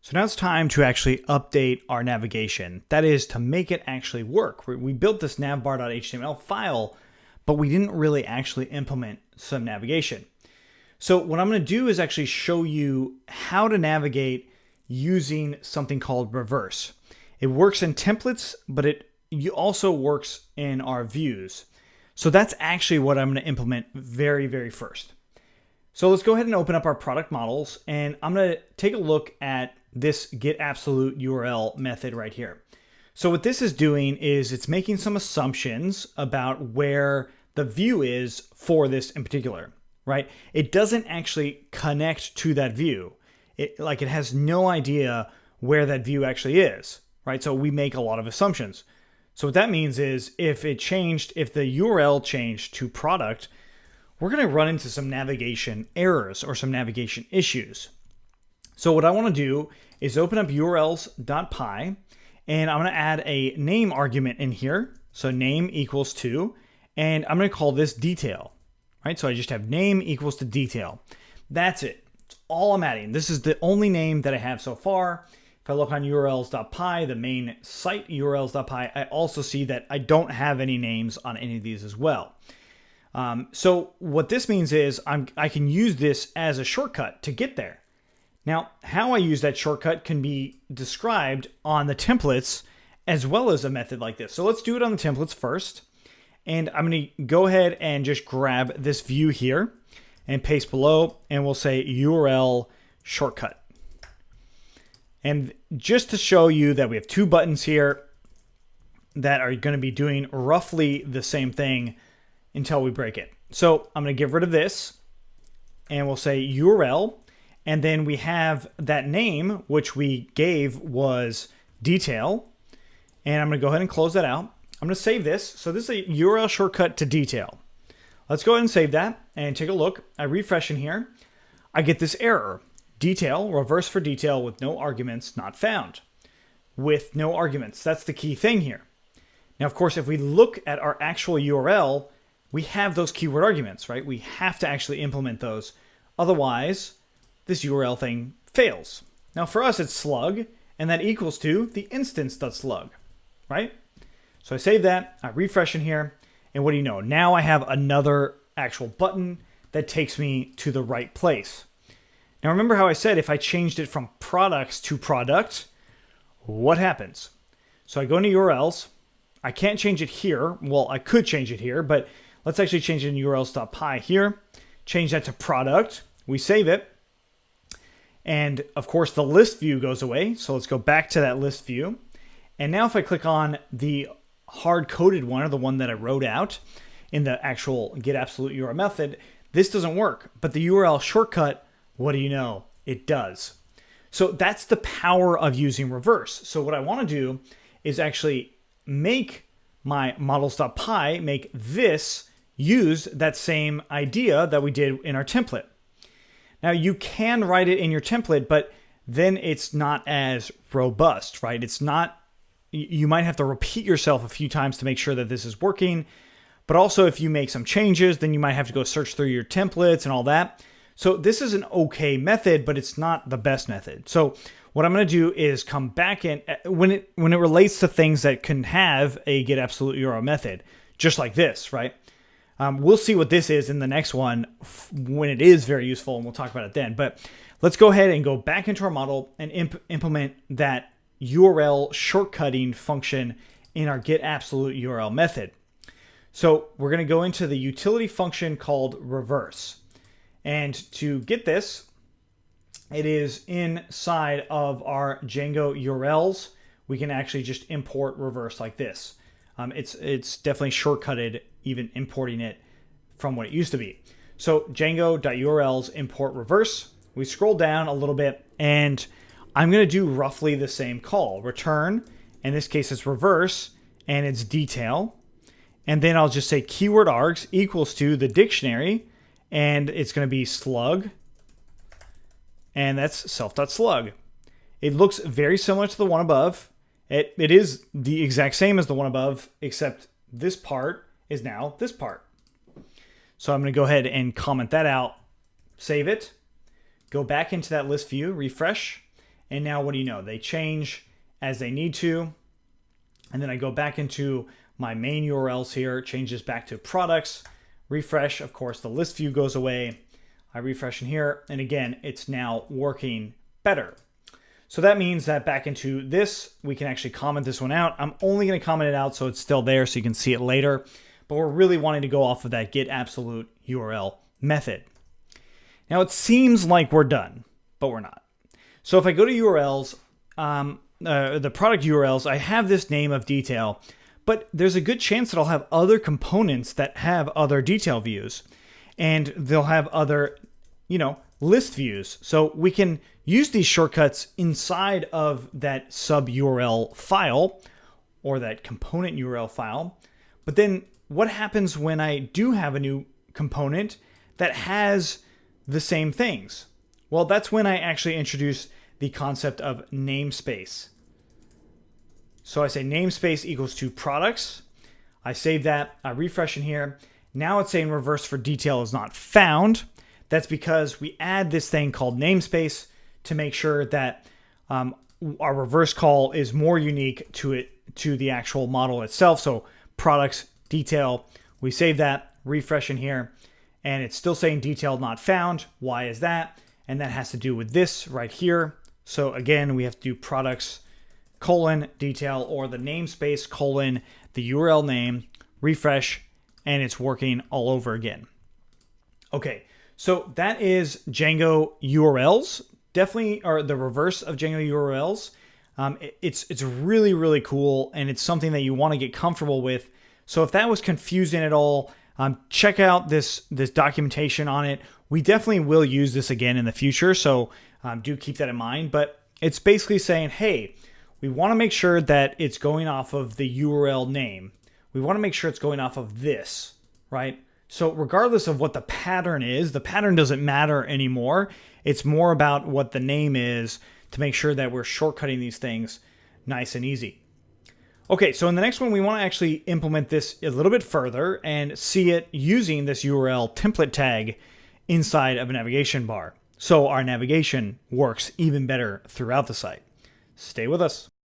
So now it's time to actually update our navigation. That is to make it actually work. We built this navbar.html file, but we didn't really actually implement some navigation. So what I'm going to do is actually show you how to navigate using something called reverse. It works in templates, but it also works in our views. So that's actually what I'm going to implement very first. So let's go ahead and open up our product models, and I'm going to take a look at this getAbsoluteURL method right here. So what this is doing is it's making some assumptions about where the view is for this in particular, right? It doesn't actually connect to that view. It has no idea where that view actually is, right? So we make a lot of assumptions. So what that means is if the URL changed to product, we're going to run into some navigation errors or some navigation issues. So what I want to do is open up urls.py, and I'm going to add a name argument in here. So name equals to, and I'm going to call this detail, right? So I just have name equals to detail. That's it. That's all I'm adding. This is the only name that I have so far. If I look on urls.py, the main site urls.py, I also see that I don't have any names on any of these as well. So what this means is I can use this as a shortcut to get there. Now, how I use that shortcut can be described on the templates as well as a method like this. So let's do it on the templates first. And I'm going to go ahead and just grab this view here and paste below, and we'll say URL shortcut. And just to show you that we have two buttons here that are going to be doing roughly the same thing until we break it. So I'm going to get rid of this, and we'll say URL. And then we have that name, which we gave was detail. And I'm going to go ahead and close that out. I'm going to save this. So this is a URL shortcut to detail. Let's go ahead and save that and take a look. I refresh in here. I get this error. Detail, reverse for detail with no arguments not found. With no arguments. That's the key thing here. Now, of course, if we look at our actual URL, we have those keyword arguments, right? We have to actually implement those. Otherwise, this URL thing fails. Now for us, it's slug, and that equals to the instance.slug, right? So I save that, I refresh in here, and what do you know? Now I have another actual button that takes me to the right place. Now remember how I said if I changed it from products to product, what happens? So I go into URLs. I can't change it here. Well, I could change it here, but let's actually change it in urls.py here. Change that to product. We save it. And of course, the list view goes away. So let's go back to that list view. And now if I click on the hard-coded one, or the one that I wrote out in the actual getAbsoluteURL method, this doesn't work. But the URL shortcut, what do you know? It does. So that's the power of using reverse. So what I want to do is actually make my models.py make this use that same idea that we did in our template. Now you can write it in your template, but then it's not as robust, right? It's not, you might have to repeat yourself a few times to make sure that this is working. But also if you make some changes, then you might have to go search through your templates and all that. So this is an okay method, but it's not the best method. So what I'm going to do is come back in when it relates to things that can have a getAbsoluteURL method, just like this, right? We'll see what this is in the next one when it is very useful, and we'll talk about it then. But let's go ahead and go back into our model and implement that URL shortcutting function in our getAbsoluteURL method. So we're going to go into the utility function called reverse. And to get this, it is inside of our Django URLs. We can actually just import reverse like this. It's definitely shortcutted, even importing it from what it used to be. So Django.urls import reverse. We scroll down a little bit, and I'm going to do roughly the same call. Return, in this case it's reverse, and it's detail. And then I'll just say keyword args equals to the dictionary, and it's going to be slug, and that's self.slug. It looks very similar to the one above. It is the exact same as the one above, except this part is now this part. So I'm going to go ahead and comment that out, save it, go back into that list view, refresh, And now what do you know? They change as they need to. And then I go back into my main URLs here, it changes back to products, refresh. Of course, the list view goes away. I refresh in here. And again, it's now working better. So that means that back into this, we can actually comment this one out. I'm only going to comment it out so it's still there so you can see it later. But we're really wanting to go off of that get absolute URL method. Now it seems like we're done, but we're not. So if I go to URLs, the product URLs, I have this name of detail, but there's a good chance that I'll have other components that have other detail views, and they'll have other, list views. So we can use these shortcuts inside of that sub URL file or that component URL file. But then what happens when I do have a new component that has the same things? Well, that's when I actually introduce the concept of namespace. So I say namespace equals to products. I save that, I refresh in here. Now it's saying reverse for detail is not found. That's because we add this thing called namespace to make sure that our reverse call is more unique to the actual model itself. So products, detail, we save that, refresh in here, and it's still saying detail not found. Why is that? And that has to do with this right here. So again, we have to do products colon detail or the namespace colon the URL name, refresh, and it's working all over again. Okay, so that is Django URLs. Definitely are the reverse of Django URLs. It's really, really cool, and it's something that you want to get comfortable with. So if that was confusing at all, check out this documentation on it. We definitely will use this again in the future, so do keep that in mind. But it's basically saying, hey, we want to make sure that it's going off of the URL name. We want to make sure it's going off of this, right? So regardless of what the pattern is, the pattern doesn't matter anymore. It's more about what the name is to make sure that we're shortcutting these things nice and easy. Okay, so in the next one, we want to actually implement this a little bit further and see it using this URL template tag inside of a navigation bar. So our navigation works even better throughout the site. Stay with us.